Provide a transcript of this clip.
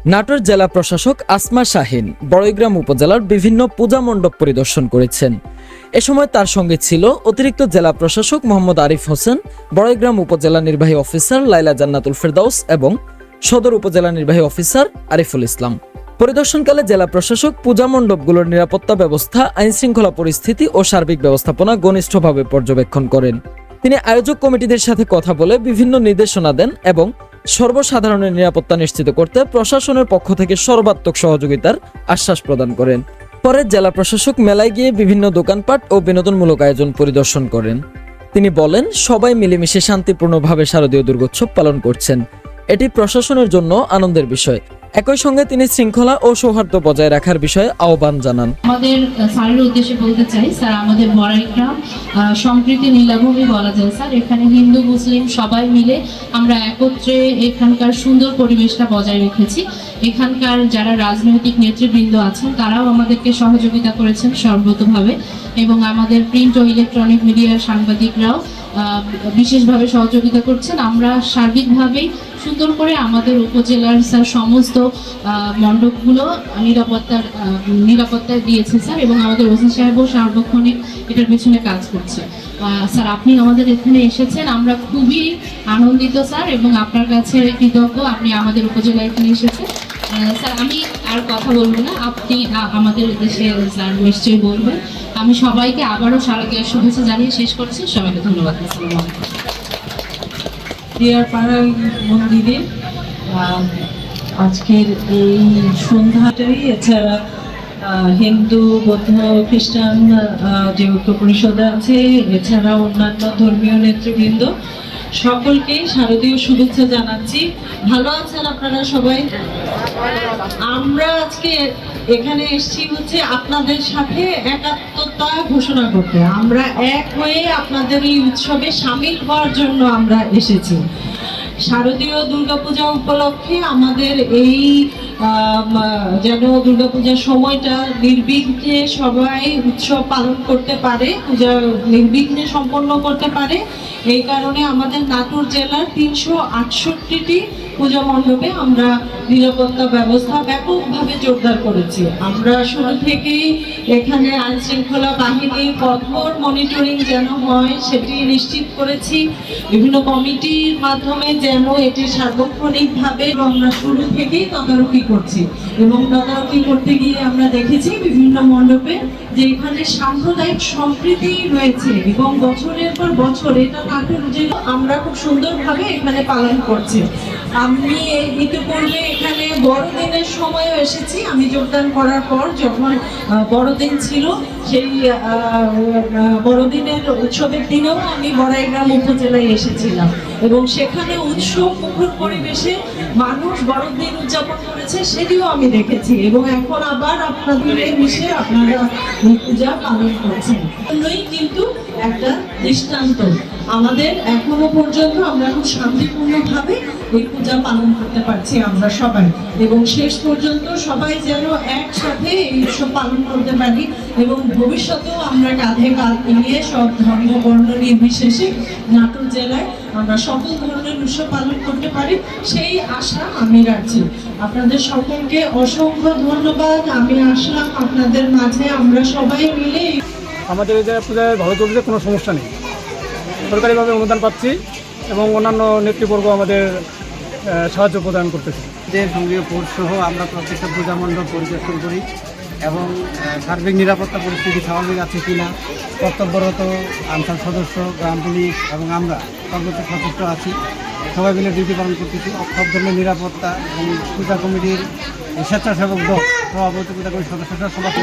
নাটোর জেলা প্রশাসক আসমা শাহিন বড়ইগ্রাম উপজেলার বিভিন্ন পূজা মণ্ডপ পরিদর্শন করেছেন। এ সময় তার সঙ্গে ছিল অতিরিক্ত জেলা প্রশাসক মোহাম্মদ আরিফ হোসেন, বড়ইগ্রাম উপজেলা নির্বাহী অফিসার লাইলা জান্নাতুল ফেরদাউস এবং সদর উপজেলা নির্বাহী অফিসার আরিফুল ইসলাম। পরিদর্শনকালে জেলা প্রশাসক পূজা মণ্ডপগুলোর নিরাপত্তা ব্যবস্থা, আইনশৃঙ্খলা পরিস্থিতি ও সার্বিক ব্যবস্থাপনা ঘনিষ্ঠভাবে পর্যবেক্ষণ করেন। তিনি আয়োজক কমিটিদের সাথে কথা বলে বিভিন্ন নির্দেশনা দেন এবং সর্বসাধারণের নিরাপত্তা নিশ্চিত করতে প্রশাসনের পক্ষ থেকে সর্বাত্মক সহযোগিতার আশ্বাস প্রদান করেন। পরে জেলা প্রশাসক মেলায় গিয়ে বিভিন্ন দোকানপাট ও বিনোদনমূলক আয়োজন পরিদর্শন করেন। তিনি বলেন, সবাই মিলেমিশে শান্তিপূর্ণভাবে শারদীয় দুর্গোৎসব পালন করছেন। এটি প্রশাসনের জন্য আনন্দের বিষয়। একই সঙ্গে তিনি শৃঙ্খলা ও সৌহার্দ্য বজায় রাখার বিষয়ে আহ্বান জানান। আমাদের স্যারের উদ্দেশ্যে বলতে চাই, স্যার আমাদের বড়াইগ্রাম সম্প্রীতি নীলাভূমি বলা যায় স্যার। এখানে হিন্দু মুসলিম সবাই মিলে আমরা একত্রে এখানকার সুন্দর পরিবেশটা বজায় রেখেছি। এখানকার যারা রাজনৈতিক নেতৃবৃন্দ আছেন তারাও আমাদেরকে সহযোগিতা করেছেন সর্বতোভাবে, এবং আমাদের প্রিন্ট ও ইলেকট্রনিক মিডিয়ার সাংবাদিকরাও বিশেষভাবে সহযোগিতা করছেন। আমরা সার্বিকভাবেই সুন্দর করে আমাদের উপজেলার স্যার সমস্ত মণ্ডপগুলো নিরাপত্তা দিয়েছে স্যার, এবং আমাদের ওসি সাহেবও সার্বক্ষণিক এটার পিছনে কাজ করছে। স্যার আপনি আমাদের এখানে এসেছেন, আমরা খুবই আনন্দিত স্যার, এবং আপনার কাছে কৃতজ্ঞ আপনি আমাদের উপজেলায় এখানে এসেছেন। স্যার আমি আর কথা বলবো না, আপনি আমাদের দেশে স্যার নিশ্চয়ই বলবেন। আমি সবাইকে আবারও শারদীয়ার শুভেচ্ছা জানিয়ে শেষ করছি। সবাইকে ধন্যবাদ। আসসালামু আলাইকুম। দিয়ারপাড়া মন্দিরে আজকের এই সন্ধ্যাটাই, এছাড়া হিন্দু, বৌদ্ধ, খ্রিস্টান যে ঐক্য পরিষদ আছে, এছাড়া অন্যান্য ধর্মীয় নেতৃবৃন্দ সকলকে শারদীয় শুভেচ্ছা জানাচ্ছি। ভালো আছেন আপনারা সবাই? আমরা আজকে এখানে এসেছি হচ্ছে আপনাদের সাথে একাত্মতা ঘোষণা করতে। আমরা এক হয়ে আপনাদের এই উৎসবে সামিল হওয়ার জন্য আমরা এসেছি। শারদীয় দুর্গাপূজা উপলক্ষে আমাদের এই যেন দুর্গাপূজার সময়টা নির্বিঘ্নে সবাই উৎসব পালন করতে পারে, পূজা নির্বিঘ্নে সম্পন্ন করতে পারে, এই কারণে আমাদের নাটোর জেলার 368টি পূজা মণ্ডপে আমরা নিরাপত্তা ব্যবস্থা ব্যাপকভাবে জোরদার করেছি। আমরা শুরু থেকেই এখানে আইনশৃঙ্খলা বাহিনীর কঠোর মনিটরিং যেন হয় সেটি নিশ্চিত করেছি। বিভিন্ন কমিটির মাধ্যমে যেন এটি সার্বক্ষণিকভাবে আমরা শুরু থেকেই তদারকি করছি, এবং তদারকি করতে গিয়ে আমরা দেখেছি বিভিন্ন মণ্ডপে যে এখানে সাম্প্রদায়িক সম্প্রীতি রয়েছে, এবং বছরের পর বছর এটা নাটোর জেলা আমরা খুব সুন্দরভাবে এখানে পালন করছি। আমি ইতিপূর্বে এখানে বড়দিনের সময়ও এসেছি। আমি যোগদান করার পর যখন বড়দিন ছিল, সেই বড়দিনের উৎসবের দিনেও আমি বড়াইগ্রাম উপজেলায় এসেছিলাম, এবং সেখানে উৎসব মুখর পরিবেশে মানুষ বড়দিন উদযাপন করেছে সেটিও আমি দেখেছি, এবং এখন আবার আপনাদের মিশে আপনারা পূজা পালন করছেন। কিন্তু একটা দৃষ্টান্ত আমাদের এখনো পর্যন্ত আমরা খুব শান্তিপূর্ণভাবে এই পূজা পালন করতে পারছি আমরা সবাই, এবং শেষ পর্যন্ত সবাই যেন একসাথে এই উৎসব পালন করতে পারি, এবং ভবিষ্যতেও আমরা কাঁধে কাঁধ মিলিয়ে সব ধর্ম বর্ণ নির্বিশেষে নাটোর জেলায় আমরা সকল ধরনের উৎসব পালন করতে পারি, সেই আশা আমি রাখছি। আপনাদের সকলকে অসংখ্য ধন্যবাদ। আমি আসলাম আপনাদের মাঝে, আমরা সবাই মিলে আমাদের এই জায়গায় পূজায় ভালো চলছে, কোনো সমস্যা নেই। সরকারিভাবে অনুদান পাচ্ছি এবং অন্যান্য নেতৃবর্গ আমাদের সাহায্য প্রদান করতেছে। সঙ্গে সহ আমরা প্রত্যেকটা পূজা মণ্ডপ পরিদর্শন করি এবং সার্বিক নিরাপত্তা পরিস্থিতি স্বাভাবিক আছে কিনা কর্তব্যরত আনসার সদস্য, গ্রাম পুলিশ এবং আমরা সর্বোচ্চ সচেষ্ট আছি। সবাই মিলে ডিউটি পালন করতেছি। সব ধরনের নিরাপত্তা এবং পূজা কমিটির স্বেচ্ছাসেবক দল সভাপতি পূজা কমিটির সদস্যরা সবার